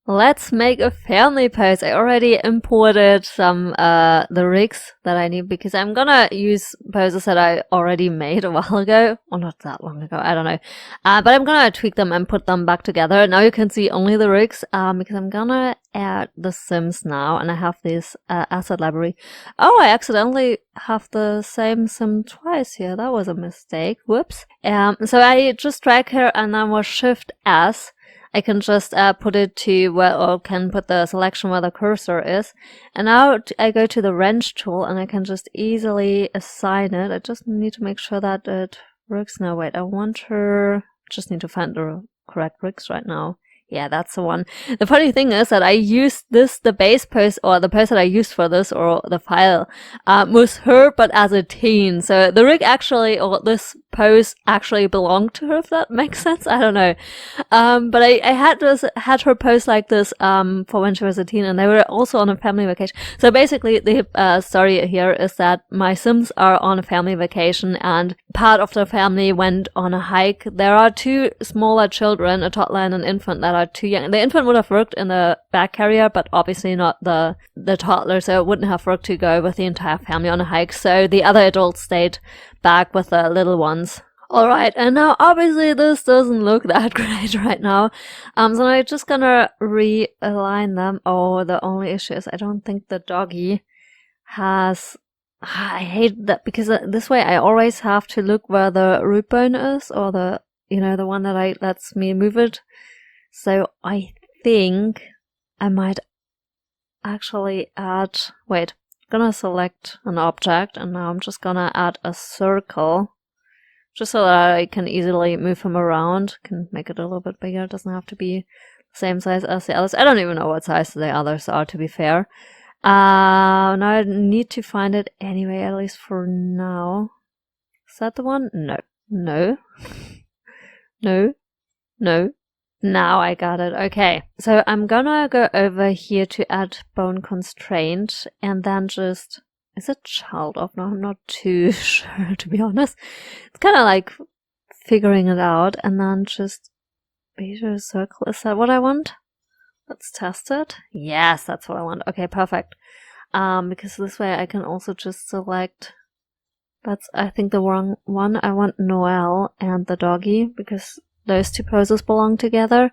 Let's make a family pose. I already imported some the rigs that I need because I'm gonna use poses that I already made a while ago. Or not that long ago, I don't know. But I'm gonna tweak them and put them back together. Now you can see only the rigs because I'm gonna add the sims now, and I have this asset library. Oh, I accidentally have the same sim twice here. That was a mistake. Whoops. So I just drag here and then with Shift S I can just put it to where, or can put the selection where the cursor is. And now I go to the wrench tool and I can just easily assign it. I just need to make sure that it works. No, wait, I want her, just need to find the correct rigs right now. Yeah, that's the one. The funny thing is that I used this, the base post, or the post that I used for this, or the file, was her, but as a teen. So the rig actually, or this post actually belonged to her, if that makes sense. I don't know. But I had her post like this, for when she was a teen, and they were also on a family vacation. So basically, the story here is that my Sims are on a family vacation, and part of the family went on a hike. There are two smaller children, a toddler and an infant, that are too young. The infant would have worked in the bag carrier, but obviously not the toddler, so it wouldn't have worked to go with the entire family on a hike. So the other adults stayed back with the little ones. Alright, and now obviously this doesn't look that great right now. So I'm just gonna realign them. Oh, the only issue is I don't think the doggy has... I hate that because this way I always have to look where the root bone is, or the, the one that lets me move it. So I think I might actually add... Wait, I'm gonna select an object, and now I'm just gonna add a circle. Just so that I can easily move him around. Can make it a little bit bigger. It doesn't have to be the same size as the others. I don't even know what size the others are, to be fair. Now I need to find it anyway, at least for now. Is that the one? No. No. No. No. Now I got it. Okay. So I'm gonna go over here to add bone constraint, and then just... Is it child of? No, I'm not too sure, to be honest. It's kind of like figuring it out, and then just beta circle. Is that what I want? Let's test it. Yes, that's what I want. Okay, perfect. Because this way I can also just select... That's, I think, the wrong one. I want Noelle and the doggy, because those two poses belong together.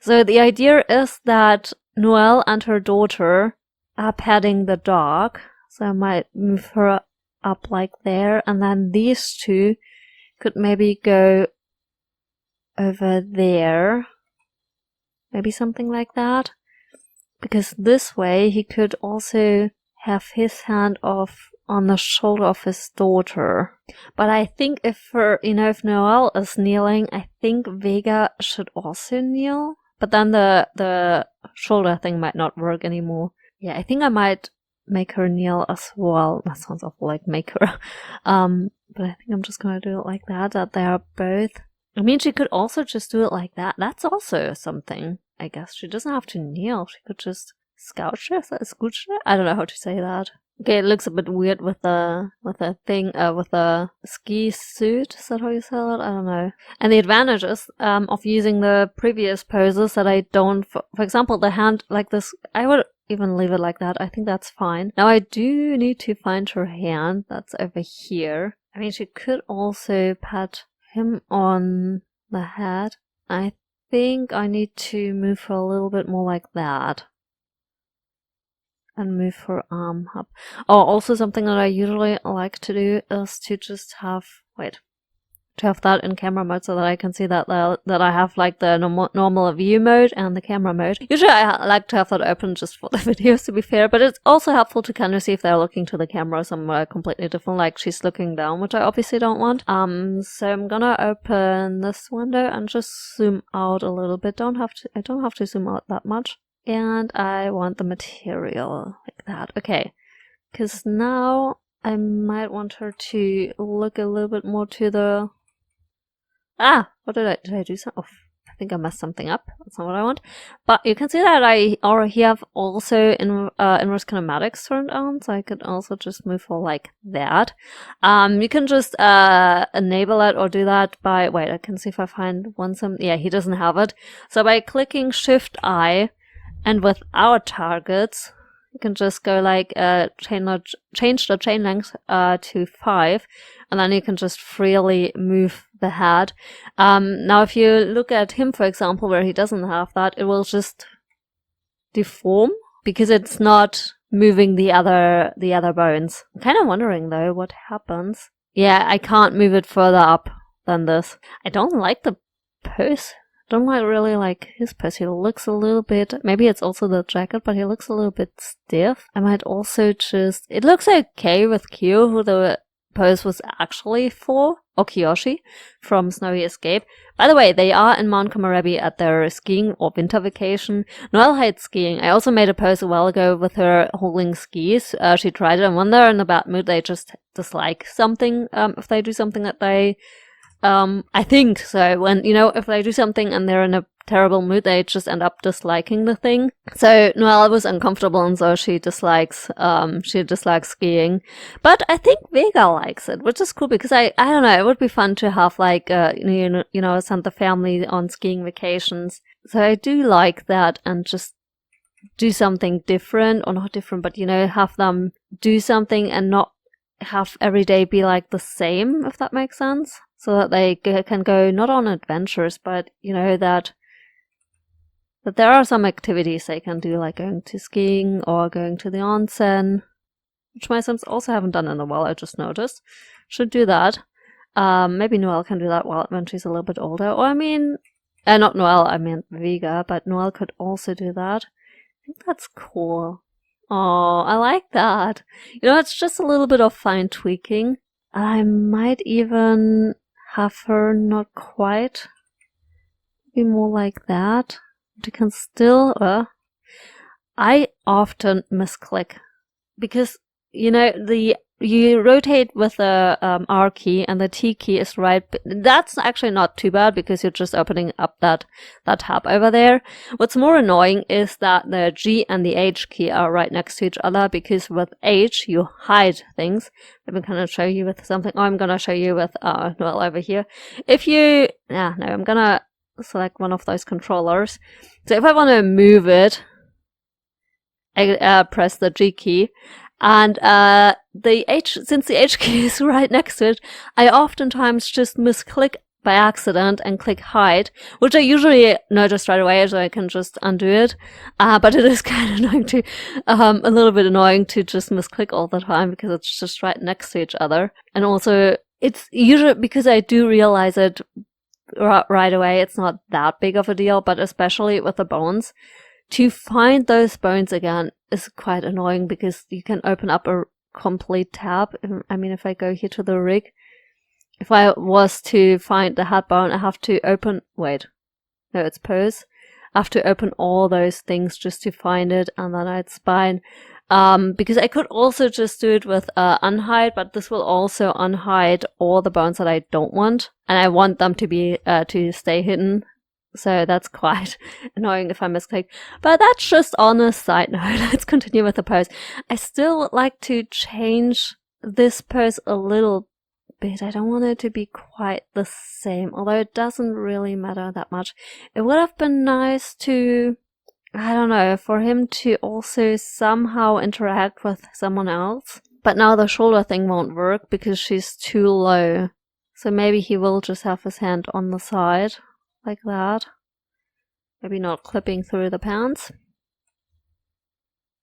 So the idea is that Noelle and her daughter are petting the dog. So I might move her up like there, and then these two could maybe go over there. Maybe something like that. Because this way he could also have his hand off on the shoulder of his daughter. But I think if if Noelle is kneeling, I think Vega should also kneel. But then the shoulder thing might not work anymore. Yeah, I think I might make her kneel as well. That sounds awful, like make her. But I think I'm just gonna do it like that they are both... I mean, she could also just do it like that. That's also something, I guess. She doesn't have to kneel. She could just scooch her. Is that scooch her? I don't know how to say that. Okay, it looks a bit weird with the ski suit. Is that how you say that? I don't know. And the advantages of using the previous poses that I don't... For example, the hand like this, I would even leave it like that. I think that's fine. Now I do need to find her hand. That's over here. I mean, she could also pat him on the head. I think I need to move her a little bit more like that. And move her arm up. Oh, also something that I usually like to do is to just have... Wait. To have that in camera mode so that I can see that I have like the normal view mode and the camera mode. Usually I like to have that open just for the videos, to be fair, but it's also helpful to kind of see if they're looking to the camera somewhere completely different, like she's looking down, which I obviously don't want. So I'm gonna open this window and just zoom out a little bit. I don't have to zoom out that much. And I want the material like that. Okay, because now I might want her to look a little bit more to the... what did I do? Oh, I think I messed something up. That's not what I want. But you can see that I already have also inverse kinematics turned on, so I could also just move her like that. You can just enable it or do that by... Wait, I can see if I find one sim. Yeah, he doesn't have it. So by clicking Shift I, And with our targets, you can just go like change the chain length to 5, and then you can just freely move the head. Now if you look at him, for example, where he doesn't have that, it will just deform because it's not moving the other bones. I'm kind of wondering though what happens. Yeah, I can't move it further up than this. I don't like the pose. Don't really like his pose. He looks a little bit, maybe it's also the jacket, but he looks a little bit stiff. I might also just, it looks okay with Kyo, who the pose was actually for, or Kiyoshi from Snowy Escape. By the way, they are in Mount Komorebi at their skiing or winter vacation. Noelle hates skiing. I also made a pose a while ago with her holding skis. She tried it, and when they're in a bad mood, they just dislike something, if they do something that they I think so. When, if they do something and they're in a terrible mood, they just end up disliking the thing. So Noelle was uncomfortable, and so she dislikes skiing. But I think Vega likes it, which is cool because I don't know, it would be fun to have like send the family on skiing vacations. So I do like that, and just do something different, or not different, but have them do something and not have every day be like the same, if that makes sense. So that they can go not on adventures, but that there are some activities they can do, like going to skiing or going to the onsen, which my Sims also haven't done in a while, I just noticed. Should do that. Maybe Noelle can do that when she's a little bit older. Or not Noelle, I mean Vega, but Noelle could also do that. I think that's cool. Oh, I like that. It's just a little bit of fine tweaking. I might even have her not quite be more like that. You can still, I often misclick because, you rotate with the R key and the T key is right. That's actually not too bad because you're just opening up that tab over there. What's more annoying is that the G and the H key are right next to each other, because with H you hide things. I'm going to show you with something. I'm going to show you with Noelle over here. I'm going to select one of those controllers. So if I want to move it, I press the G key. And since the H key is right next to it, I oftentimes just misclick by accident and click hide, which I usually notice right away, so I can just undo it. But it is kind of annoying a little bit annoying to just misclick all the time because it's just right next to each other. And also, it's usually because I do realize it right away, it's not that big of a deal, but especially with the bones. To find those bones again is quite annoying because you can open up a complete tab. If I go here to the rig, if I was to find the head bone, I have to open, it's pose. I have to open all those things just to find it, and then it's spine. Because I could also just do it with unhide, but this will also unhide all the bones that I don't want, and I want them to stay hidden. So that's quite annoying if I misclick. But that's just on a side note. Let's continue with the pose. I still like to change this pose a little bit. I don't want it to be quite the same, although it doesn't really matter that much. It would have been nice to, for him to also somehow interact with someone else. But now the shoulder thing won't work because she's too low. So maybe he will just have his hand on the side. Like that. Maybe not clipping through the pants.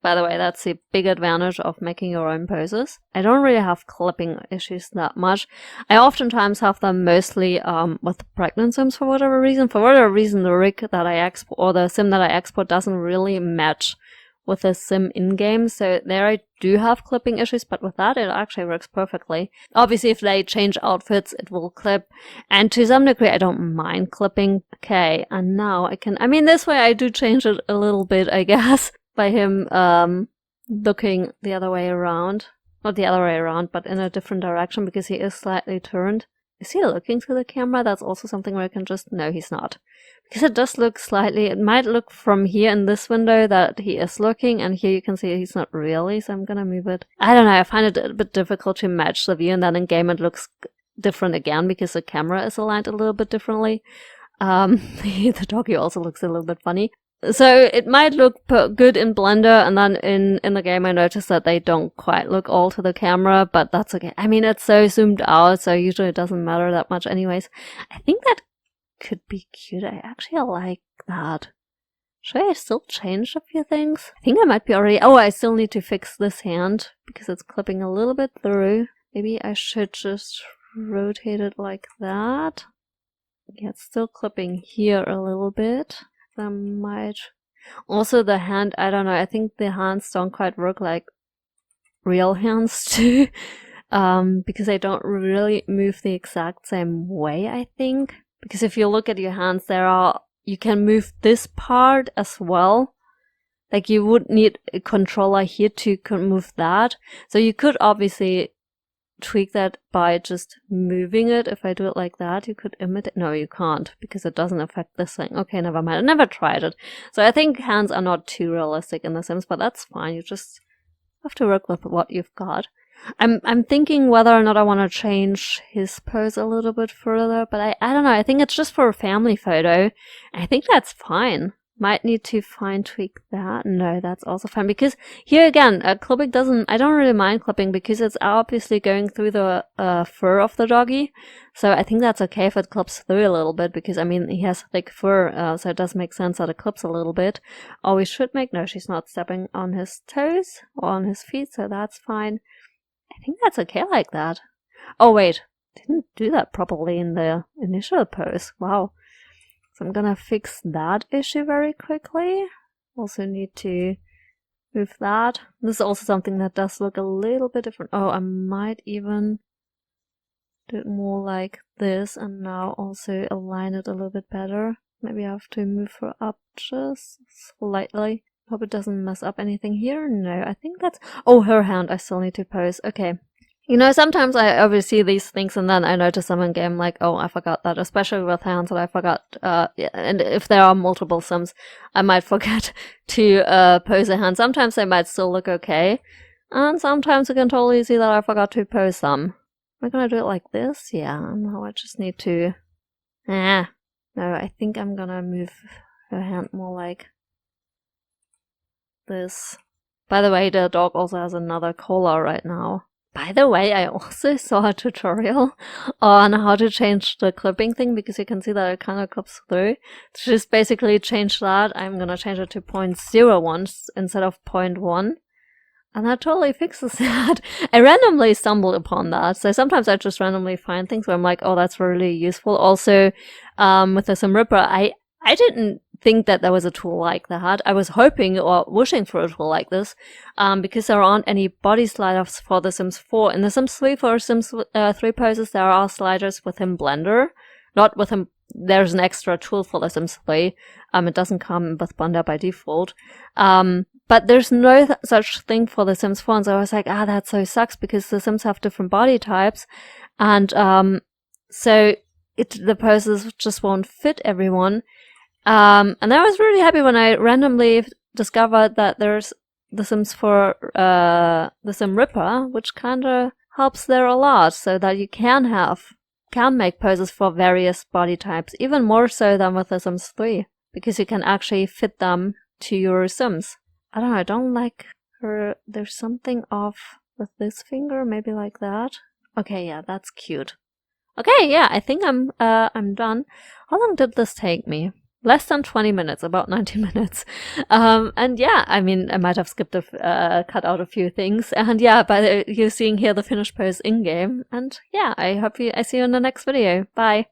By the way, that's the big advantage of making your own poses. I don't really have clipping issues that much. I oftentimes have them mostly with pregnant Sims for whatever reason. For whatever reason, the rig that I export, or the Sim that I export, doesn't really match with the Sim in-game, so there I do have clipping issues, but with that it actually works perfectly. Obviously if they change outfits it will clip, and to some degree I don't mind clipping. Okay, and now I can, this way I do change it a little bit, I guess, by him looking the other way around. Not the other way around, but in a different direction because he is slightly turned. Is he looking through the camera? That's also something where I can just, no, he's not. Because it does look slightly, it might look from here in this window that he is looking, and here you can see he's not really, so I'm gonna move it. I don't know, I find it a bit difficult to match the view, and then in game it looks different again because the camera is aligned a little bit differently. The doggy also looks a little bit funny. So it might look good in Blender, and then in the game I noticed that they don't quite look all to the camera, but that's okay. I mean, it's so zoomed out, so usually it doesn't matter that much anyways. I think that could be cute. I actually like that. Should I still change a few things? I think I might be already... Oh, I still need to fix this hand, because it's clipping a little bit through. Maybe I should just rotate it like that. Yeah, it's still clipping here a little bit. I might... Also the hand, I don't know, I think the hands don't quite work like real hands too. Because they don't really move the exact same way, I think. Because if you look at your hands, you can move this part as well. Like you would need a controller here to move that. So you could obviously tweak that by just moving it. If I do it like that, you could imitate. No, you can't, because it doesn't affect this thing. Okay, never mind. I never tried it. So I think hands are not too realistic in The Sims, but that's fine. You just have to work with what you've got. I'm thinking whether or not I want to change his pose a little bit further, but I don't know. I think it's just for a family photo. I think that's fine. Might need to fine tweak that. No, that's also fine, because here again, clipping doesn't... I don't really mind clipping because it's obviously going through the fur of the doggy. So I think that's okay if it clips through a little bit, because I mean he has thick fur, so it does make sense that it clips a little bit. Or we should make... No, she's not stepping on his toes or on his feet, so that's fine. I think that's okay like that. Oh wait, didn't do that properly in the initial pose. Wow. So I'm gonna fix that issue very quickly. Also need to move that. This is also something that does look a little bit different. Oh, I might even do it more like this and now also align it a little bit better. Maybe I have to move her up just slightly. Hope it doesn't mess up anything here. No, I think that's... Oh, her hand. I still need to pose. Okay. You know, sometimes I oversee these things and then I notice them in game like, oh, I forgot that, especially with hands that I forgot. And if there are multiple Sims, I might forget to pose a hand. Sometimes they might still look okay. And sometimes you can totally see that I forgot to pose them. Am I gonna do it like this? Yeah, no, I just need to... No, I think I'm gonna move her hand more like this. By the way, the dog also has another collar right now. By the way, I also saw a tutorial on how to change the clipping thing, because you can see that it kind of clips through. To just basically change that, I'm gonna change it to 0.01 instead of 0.1. And that totally fixes that. I randomly stumbled upon that. So sometimes I just randomly find things where I'm like, oh, that's really useful. Also, with the Sim Ripper, I didn't think that there was a tool like that. I was hoping or wishing for a tool like this, because there aren't any body sliders for The Sims 4. In The Sims 3, for Sims 3 poses, there are sliders within Blender. Not within... There's an extra tool for The Sims 3. It doesn't come with Blender by default. But there's no such thing for The Sims 4, and so I was like, that so sucks, because The Sims have different body types, and so the poses just won't fit everyone. And I was really happy when I randomly discovered that there's The Sims for the Sim Ripper, which kind of helps there a lot, so that you can make poses for various body types, even more so than with The Sims 3, because you can actually fit them to your Sims. I don't know, I don't like her. There's something off with this finger, maybe like that. Okay, yeah, that's cute. Okay, yeah, I think I'm done. How long did this take me? Less than 20 minutes, about 90 minutes. And yeah, I mean, I might have skipped cut out a few things. And yeah, you're seeing here the finished pose in-game. And yeah, I see you in the next video. Bye.